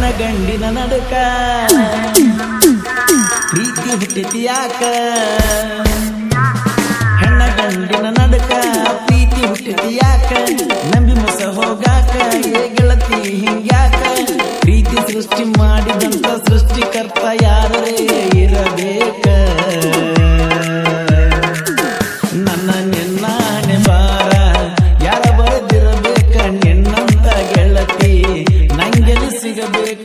ಹೆಣ್ಣ ಗಂಡಿನ ನಡುಕ ಪ್ರೀತಿ ಹುಟ್ಟಿತಿ ಯಾಕ ಹೆಣ್ಣ ಗಂಡಿನ ನಡುಕ ಪ್ರೀತಿ ಹುಟ್ಟಿತಿ ಯಾಕ ನಂಬಿ ಮೋಸ ಹೋಗಾಕ ಏ ಗೆಳತಿ ಹಿಂಗ್ಯಾಕ ಪ್ರೀತಿ ಸೃಷ್ಟಿ ಮಾಡಿದಂತ ಸೃಷ್ಟಿಕರ್ತ ಯಾರೇ ಇರಬೇಕ ನನ್ನ ನಿನ್ನ ಹಣೆ ಬಾರ ಯಾರ ಬರೆದಿರಬೇಕ ನಿನ್ನಂತ ಗೆಳತಿ ನಂಗೆಲ್ಲಿ ಸಿಗಬೇಕ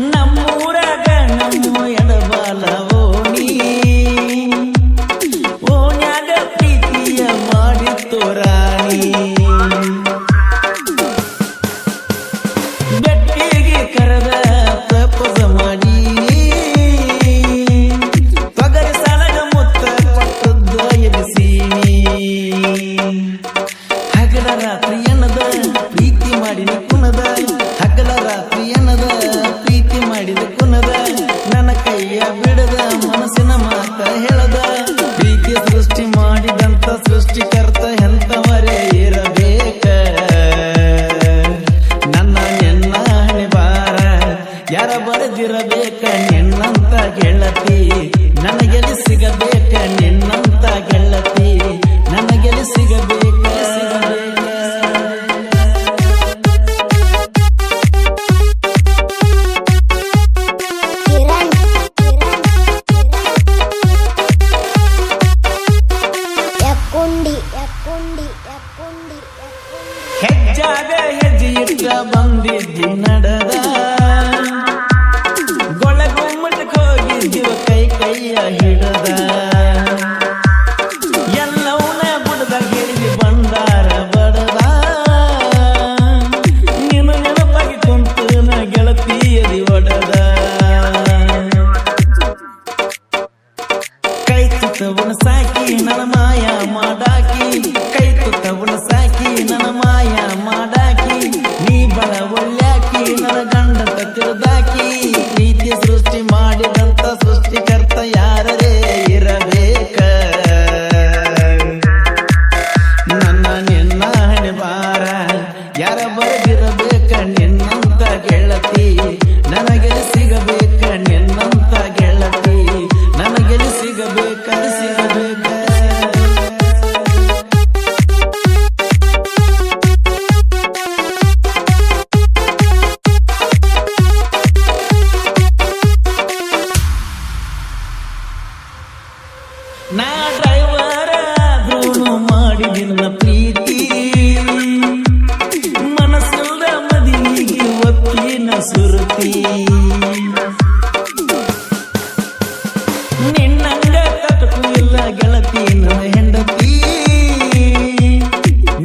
ನಮ್ಮೂರಾಗ ನಮ್ಮ ಎಡಬಾಲ ಓಣಿ ಓಣ್ಯಾಗ ಪ್ರೀತಿಯ ಮಾಡಿತ್ತು ರಾಣಿ ಬೆಟ್ಟಿಗೆ ಕರೆದ ಪ್ರಪೋಸ ಮಾಡಿ ಪಗರ ಸಾಲಗ ಮುತ್ತ ಕೊಟ್ಟದ್ದು ಎನಿಸೀನಿ ಹಗಲ ರಾತ್ರಿ ಎನ್ನದ ಪ್ರೀತಿ ಮಾಡಿದ ಕುಣದ ಹಗಲ ರಾತ್ರಿ ಎನ್ನದ ಪ್ರೀತಿ ಮಾಡಿದ ಕುಣದ ನನ್ನ ಕೈಯ ಬಿಡದ ಮನಸ್ಸಿನ ಮಾತ ಹೇಳದ ಪ್ರೀತಿ ಸೃಷ್ಟಿ ಮಾಡಿದಂತ ಸೃಷ್ಟಿಕರ್ತ ಎಂತವರೇ ಇರಬೇಕ ನನ್ನ ನಿನ್ನ ಹಣೆ ಬಾರ ಯಾರ ಬರೆದಿರಬೇಕ ನಿನ್ನಂತ ಗೆಳತಿ ನನಗೆಲ್ಲಿ ಸಿಗಬೇಕ ನಿನ್ನಂತ ಗೆಳತಿ ನನಗೆಲ್ಲಿ ಸಿಗಬೇಕ ಹೆಜ್ಜಾಗ ಹೆಜ್ಜೆ ಇಟ್ಟ ಬಂದಿದ್ದಿ ನಡೆದ ಗೊಳಗುಮ್ಮಟಕ್ಕೆ ಹೋಗಿದ್ದೀವ ಕೈ ಕೈಯ ಹಿಡದ ಎಲ್ಲವನ್ನ ಬುಡದ ಗಿರಿಗಿ ಬಂದಾರ ಬಡದ ನೀನು ನೆನಪಾಗಿ ಕುಂತು ನ ಗೆಳತಿಯದಿ ಒಡದ ಕೈ ತುತ್ತವನ ಸಾಕಿ ನನ್ನ ಮಾಯ ಮಾಡಾಕಿ ಕೈ ತುತ್ತವನ ಸಾಕಿ ನನ್ನ ಮಾಯ ಮಾಡಾಕಿ ನೀ ಬಳ ಒಳ್ಳ್ಯಾಕಿ ನನ್ನ ಗಂಡ ತಿಳ್ದಾಕಿ ಪ್ರೀತಿ ಸೃಷ್ಟಿ ಮಾಡಿದಂತ ಸೃಷ್ಟಿಕರ್ತ ಯಾರೇ ಇರಬೇಕ ನನ್ನ ನಿನ್ನ ಹಣೆ ಬಾರ ಯಾರ ಬರೆದಿರಬೇಕ ನಿನ್ನಂತ ಗೆಳತಿ ನನಗೆಲ್ಲಿ ಸಿಗಬೇಕ ನಿನ್ನಂತ ಗೆಳತಿ ನನಗೆಲ್ಲಿ ಸಿಗಬೇಕ ಸಿಗಬೇಕ ನಾ ಡ್ರೈವರ್ ಆದ್ರೂ ಮಾಡಿದಿಲ್ಲ ಪ್ರೀತಿ ಮನಸ್ಸಲ್ದ ಮದಿಗೆ ಒತ್ತಿನ ಸುರುತಿ ನಿನ್ನಂಗ ಕಟಕು ಇಲ್ಲ ಗೆಳತಿ ನನ್ನ ಹೆಂಡತಿ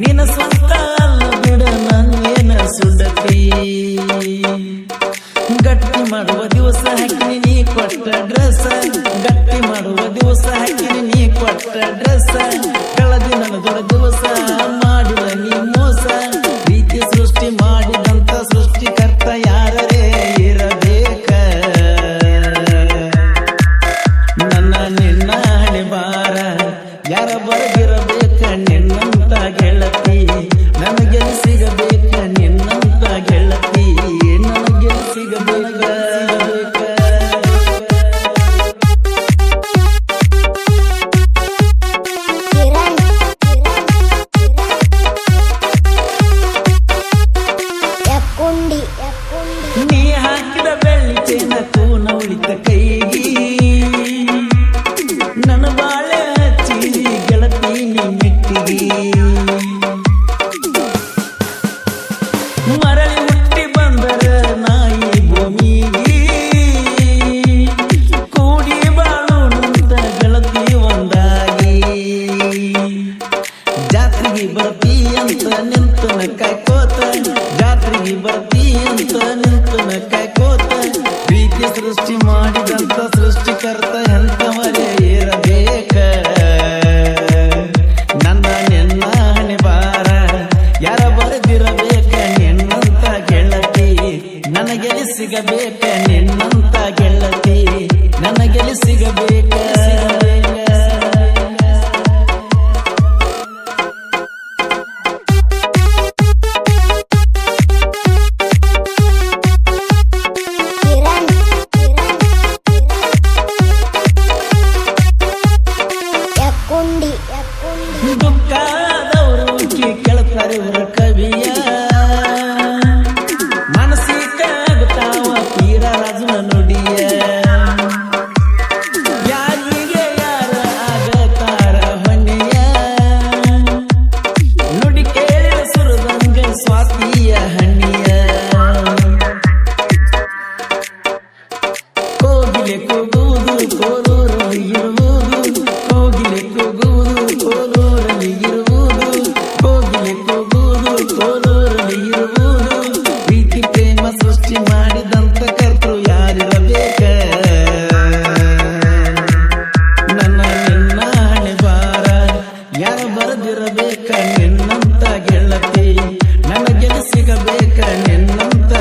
ನಿನ್ನ ಸ್ವಂತ ಅಲ್ಲ ಬಿಡ ನಾನೇನ ಸುಡತಿ ಗಟ್ಟಿ ಮಾಡುವ ದಿವಸ ಹಾಕಿನಿ ನೀ ಕೊಟ್ಟ ಡ್ರೆಸ್ ಗಟ್ಟಿ ಮಾಡುವ ದಿವಸ ಹಾಕಿನಿ ನೀ ಕೊಟ್ಟ ಡ್ರೆಸ್ ಕಳೆದಿ ನನ್ನ ದೊಡ್ಡ ದಿವಸ ಮಾಡಿದ ನೀ ಮೋಸ ಪ್ರೀತಿ ಸೃಷ್ಟಿ ಮಾಡಿದಂತ ಸೃಷ್ಟಿಕರ್ತ ಯಾರೇ ಇರಬೇಕ ನನ್ನ ನಿನ್ನ ಹಣೆ ಬಾರ ಯಾರ ಬರೆದಿರಬೇಕ ನಿನ್ನಂತ ಗೆಳತಿ ನನಗೆಲ್ಲಿ ಸಿಗಬೇಕ ನಿನ್ನಂತ ಗೆಳತಿ ನನಗೆಲ್ಲಿ ಸಿಗಬೇಕ ನೀ ಹಾಕಿದ ಬೆಳ್ಳಿ ಚೇನ ಕೂನ ಉಳಿತ ಕೈಗಿ ನನ್ನ ಬಾಳೆ ಹಚ್ಚಿದಿ ಗೆಳತಿ ನೀ ಮೆಟ್ಟಿಗಿ ಮರಳಿ ಹುಟ್ಟಿ ಬಂದರ ನಾಯಿ ಭೂಮಿಗಿ ಕೂಡಿ ಬಾಳುನಂತ ಗೆಳತಿ ಒಂದಾಗಿ ಜಾತ್ರೆಗೆ ಬರ್ತಿ ಅಂತ ನಿಂತನ ಕಾಯ್ಕೋತ ಜಾತ್ರೆಗೆ ಬರ್ತಿ ಅಂತ ನಿಂತನ ಕಾಯ್ಕೋತ ಪ್ರೀತಿ ಸೃಷ್ಟಿ ಮಾಡಿದಂತ ಸೃಷ್ಟಿಕರ್ತ ಎಂತವರೇ ಇರಬೇಕ ನನ್ನ ನಿನ್ನ ಹಣೆ ಬಾರ ಯಾರ ಬರೆದಿರಬೇಕ ನಿನ್ನಂತ ಗೆಳತಿ ನನಗೆಲ್ಲಿ ಸಿಗ ಸಿಗಬೇಕ ನಿನ್ನಂತ ಗೆಳತಿ ನನಗೆಲ್ಲಿ ಸಿಗಬೇಕ ದುಃಖದವರು ಕೇಳ್ತಾರೆ ಕವಿಯ ಮನಸ್ಸಿಗಾಗುತ್ತಾವ ತೀರ ರಾಜನ ನುಡಿಯ ಯಾರಿಗೆ ಯಾರ ಆಗತಾರ ಹೊಣೆಯ ನುಡಿ ಕೇಳಿದ ಸುರದಂಗ ಸ್ವಾತಿಯ ಹಣ್ಣಿಯ ಕೋಗಿಲೆ ಕೂಗುವುದು ಕೋಲೂರಲ್ಲಿ ಇರುವುದು ಕೋಗಿಲೆ ಕೂಗುವುದು ಕೋಲೂರಲ್ಲಿ ಇರುವುದು ಕೋಗಿಲೆ ಕೂಗುವುದು ಕೋಲೂರಲ್ಲಿ ಇರುವುದು ಪ್ರೀತಿ ಪ್ರೇಮ ಸೃಷ್ಟಿ ಮಾಡಿದಂತ ಕರ್ತೃ ಯಾರಿರಬೇಕ ನನ್ನ ನಿನ್ನ ಹಣೆ ಬಾರ ಯಾರು ಬರೆದಿರಬೇಕ ನಿನ್ನಂತ ಗೆಳತಿ ನನಗೆಲ್ಲಿ ಸಿಗಬೇಕ ನಿನ್ನಂತ